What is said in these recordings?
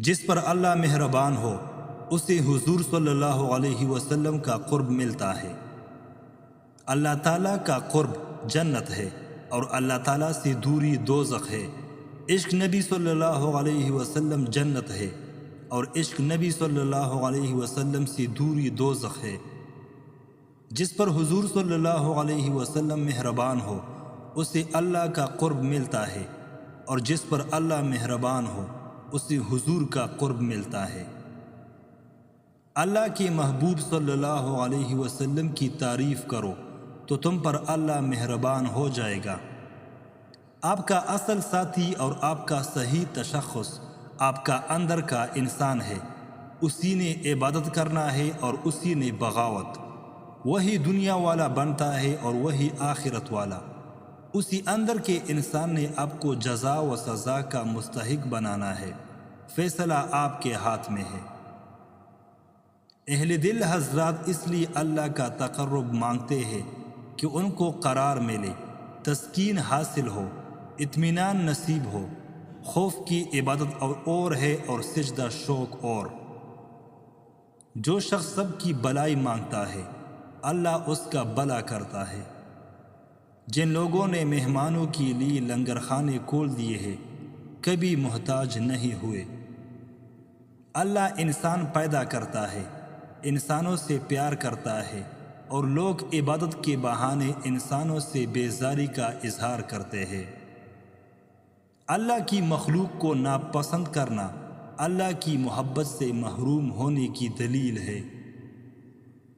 جس پر اللہ مہربان ہو اسے حضور صلی اللہ علیہ وسلم کا قرب ملتا ہے۔ اللہ تعالیٰ کا قرب جنت ہے اور اللہ تعالیٰ سے دوری دوزخ ہے۔ عشق نبی صلی اللہ علیہ وسلم جنت ہے اور عشق نبی صلی اللہ علیہ وسلم سے دوری دوزخ ہے۔ جس پر حضور صلی اللہ علیہ وسلم مہربان ہو اسے اللہ کا قرب ملتا ہے اور جس پر اللہ مہربان ہو اسے حضور کا قرب ملتا ہے۔ اللہ کے محبوب صلی اللہ علیہ وسلم کی تعریف کرو تو تم پر اللہ مہربان ہو جائے گا۔ آپ کا اصل ساتھی اور آپ کا صحیح تشخص آپ کا اندر کا انسان ہے، اسی نے عبادت کرنا ہے اور اسی نے بغاوت۔ وہی دنیا والا بنتا ہے اور وہی آخرت والا۔ اسی اندر کے انسان نے آپ کو جزا و سزا کا مستحق بنانا ہے، فیصلہ آپ کے ہاتھ میں ہے۔ اہل دل حضرات اس لیے اللہ کا تقرب مانگتے ہیں کہ ان کو قرار ملے، تسکین حاصل ہو، اطمینان نصیب ہو۔ خوف کی عبادت اور ہے اور سجدہ شوق اور۔ جو شخص سب کی بلائی مانگتا ہے اللہ اس کا بلا کرتا ہے۔ جن لوگوں نے مہمانوں کے لیے لنگر خانے کھول دیے ہیں کبھی محتاج نہیں ہوئے۔ اللہ انسان پیدا کرتا ہے، انسانوں سے پیار کرتا ہے اور لوگ عبادت کے بہانے انسانوں سے بیزاری کا اظہار کرتے ہیں۔ اللہ کی مخلوق کو ناپسند کرنا اللہ کی محبت سے محروم ہونے کی دلیل ہے۔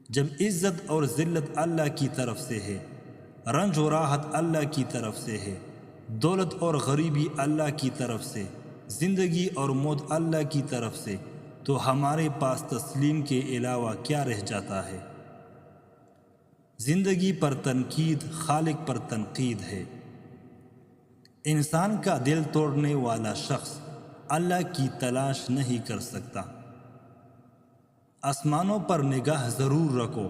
جب عزت اور ذلت اللہ کی طرف سے ہے، رنج و راحت اللہ کی طرف سے ہے، دولت اور غریبی اللہ کی طرف سے، زندگی اور موت اللہ کی طرف سے، تو ہمارے پاس تسلیم کے علاوہ کیا رہ جاتا ہے؟ زندگی پر تنقید خالق پر تنقید ہے۔ انسان کا دل توڑنے والا شخص اللہ کی تلاش نہیں کر سکتا۔ آسمانوں پر نگاہ ضرور رکھو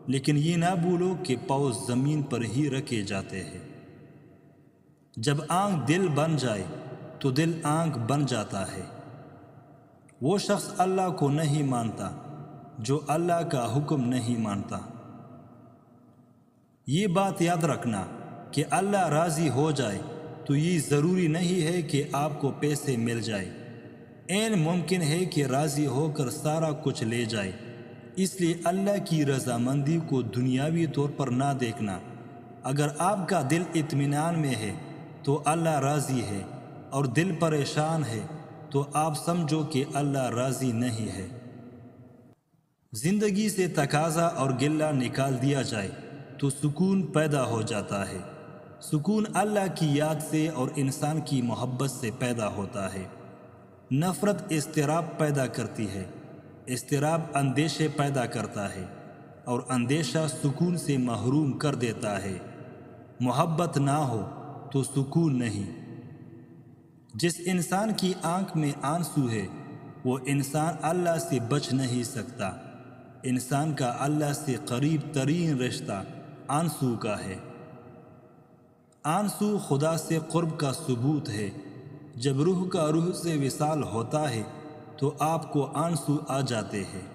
لیکن یہ نہ بھولو کہ پاؤں زمین پر ہی رکھے جاتے ہیں۔ جب آنکھ دل بن جائے تو دل آنکھ بن جاتا ہے۔ وہ شخص اللہ کو نہیں مانتا جو اللہ کا حکم نہیں مانتا۔ یہ بات یاد رکھنا کہ اللہ راضی ہو جائے تو یہ ضروری نہیں ہے کہ آپ کو پیسے مل جائے، عین ممکن ہے کہ راضی ہو کر سارا کچھ لے جائے۔ اس لیے اللہ کی رضامندی کو دنیاوی طور پر نہ دیکھنا۔ اگر آپ کا دل اطمینان میں ہے تو اللہ راضی ہے اور دل پریشان ہے تو آپ سمجھو کہ اللہ راضی نہیں ہے۔ زندگی سے تقاضا اور گلہ نکال دیا جائے تو سکون پیدا ہو جاتا ہے۔ سکون اللہ کی یاد سے اور انسان کی محبت سے پیدا ہوتا ہے۔ نفرت اضطراب پیدا کرتی ہے، اضطراب اندیشے پیدا کرتا ہے اور اندیشہ سکون سے محروم کر دیتا ہے۔ محبت نہ ہو تو سکون نہیں۔ جس انسان کی آنکھ میں آنسو ہے وہ انسان اللہ سے بچ نہیں سکتا۔ انسان کا اللہ سے قریب ترین رشتہ آنسو کا ہے۔ آنسو خدا سے قرب کا ثبوت ہے۔ جب روح کا روح سے وصال ہوتا ہے تو آپ کو آنسو آ جاتے ہیں۔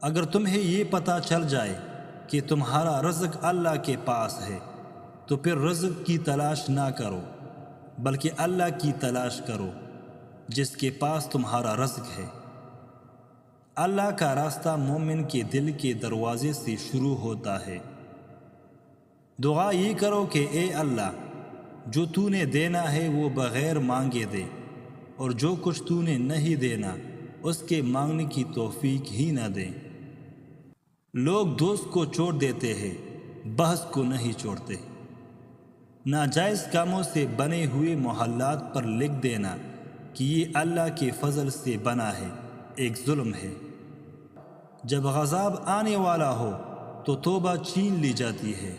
اگر تمہیں یہ پتہ چل جائے کہ تمہارا رزق اللہ کے پاس ہے تو پھر رزق کی تلاش نہ کرو بلکہ اللہ کی تلاش کرو جس کے پاس تمہارا رزق ہے۔ اللہ کا راستہ مومن کے دل کے دروازے سے شروع ہوتا ہے۔ دعا یہ کرو کہ اے اللہ جو تو نے دینا ہے وہ بغیر مانگے دے، اور جو کچھ تو نے نہیں دینا اس کے مانگنے کی توفیق ہی نہ دے۔ لوگ دوست کو چھوڑ دیتے ہیں، بحث کو نہیں چھوڑتے۔ ناجائز کاموں سے بنے ہوئے محلات پر لکھ دینا کہ یہ اللہ کے فضل سے بنا ہے ایک ظلم ہے۔ جب غضب آنے والا ہو تو توبہ چھین لی جاتی ہے۔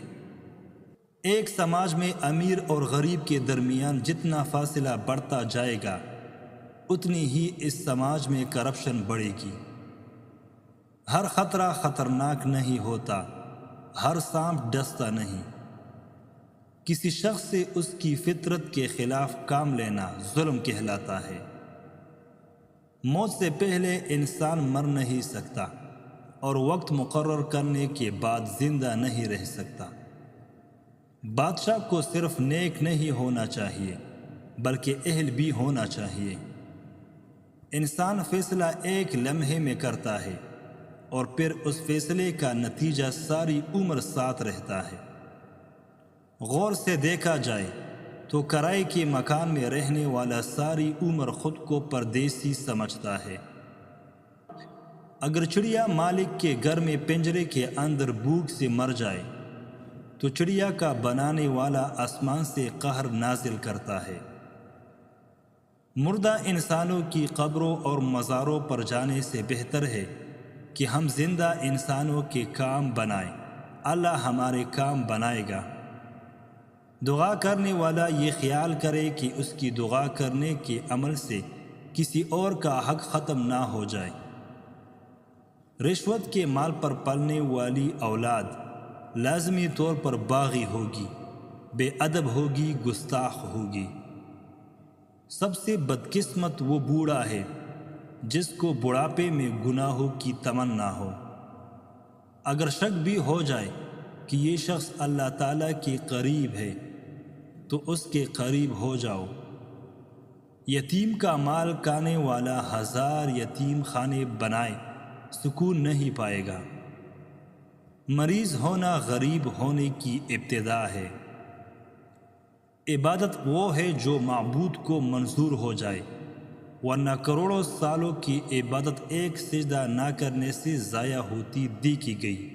ایک سماج میں امیر اور غریب کے درمیان جتنا فاصلہ بڑھتا جائے گا اتنی ہی اس سماج میں کرپشن بڑھے گی۔ ہر خطرہ خطرناک نہیں ہوتا، ہر سانپ ڈستا نہیں۔ کسی شخص سے اس کی فطرت کے خلاف کام لینا ظلم کہلاتا ہے۔ موت سے پہلے انسان مر نہیں سکتا اور وقت مقرر کرنے کے بعد زندہ نہیں رہ سکتا۔ بادشاہ کو صرف نیک نہیں ہونا چاہیے بلکہ اہل بھی ہونا چاہیے۔ انسان فیصلہ ایک لمحے میں کرتا ہے اور پھر اس فیصلے کا نتیجہ ساری عمر ساتھ رہتا ہے۔ غور سے دیکھا جائے تو کرائے کے مکان میں رہنے والا ساری عمر خود کو پردیسی سمجھتا ہے۔ اگر چڑیا مالک کے گھر میں پنجرے کے اندر بھوک سے مر جائے تو چڑیا کا بنانے والا آسمان سے قہر نازل کرتا ہے۔ مردہ انسانوں کی قبروں اور مزاروں پر جانے سے بہتر ہے کہ ہم زندہ انسانوں کے کام بنائیں۔ اللہ ہمارے کام بنائے گا۔ دعا کرنے والا یہ خیال کرے کہ اس کی دعا کرنے کے عمل سے کسی اور کا حق ختم نہ ہو جائے۔ رشوت کے مال پر پلنے والی اولاد لازمی طور پر باغی ہوگی، بے ادب ہوگی، گستاخ ہوگی۔ سب سے بدقسمت وہ بوڑھا ہے جس کو بڑھاپے میں گناہوں کی تمنا ہو۔ اگر شک بھی ہو جائے کہ یہ شخص اللہ تعالیٰ کے قریب ہے تو اس کے قریب ہو جاؤ۔ یتیم کا مال کھانے والا 1000 یتیم خانے بنائے سکون نہیں پائے گا۔ مریض ہونا غریب ہونے کی ابتدا ہے۔ عبادت وہ ہے جو معبود کو منظور ہو جائے، ورنہ کروڑوں سالوں کی عبادت ایک سجدہ نہ کرنے سے ضائع ہوتی دیکھی گئی۔